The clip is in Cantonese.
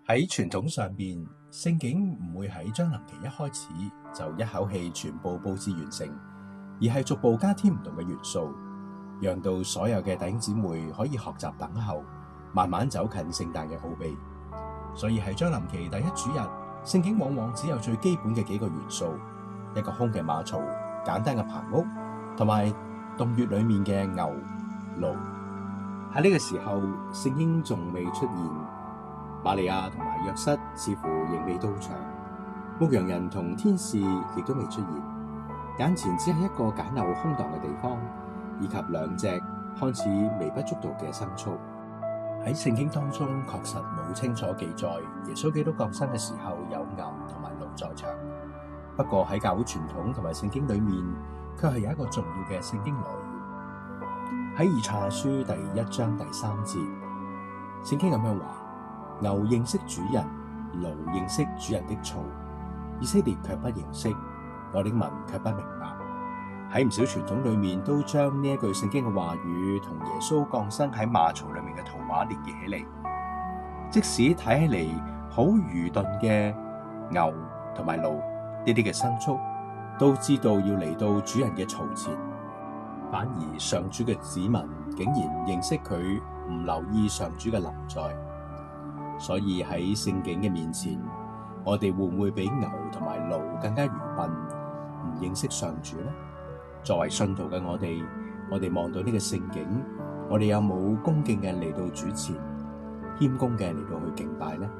喺傳統上邊，聖景唔會喺將臨期一開始就一口氣全部佈置完成，而係逐步加添唔同嘅元素，讓到所有嘅弟兄姊妹可以學習等候，慢慢走近聖誕嘅奧秘。所以喺將臨期第一主日，聖景往往只有最基本嘅幾個元素：一個空嘅馬槽、簡單嘅棚屋，同埋洞穴裡面嘅牛、驢。喺呢個時候，聖嬰仲未出現。瑪利亞同埋約瑟似乎仍未到場，牧羊人同天使亦都未出現，眼前只係一個簡陋空蕩嘅地方，以及兩隻看似微不足道嘅牲畜。喺聖經當中確實冇清楚記載耶穌基督降生嘅時候有牛同埋驢在場，不過喺教會傳統同埋聖經裡面，卻係有一個重要嘅聖經來源。喺以賽亞書第1章第3節，聖經咁樣話：牛認識主人，驢認識主人的槽，以色列卻不認識，我的民卻不明白。喺唔少傳統裏面都將呢一句聖經嘅話語同耶穌降生喺馬槽裏面嘅圖畫連結起嚟。即使睇起嚟好愚鈍嘅牛同埋驢呢啲嘅牲畜，都知道要嚟到主人嘅槽前，反而上主嘅子民竟然認識佢，唔留意上主嘅臨在。所以喺聖景嘅面前，我哋會唔會比牛同埋驢更加愚笨，唔認識上主呢？作為信徒嘅我哋望到呢個聖景，我哋有冇恭敬嘅嚟到主前，謙恭嘅嚟到去敬拜呢？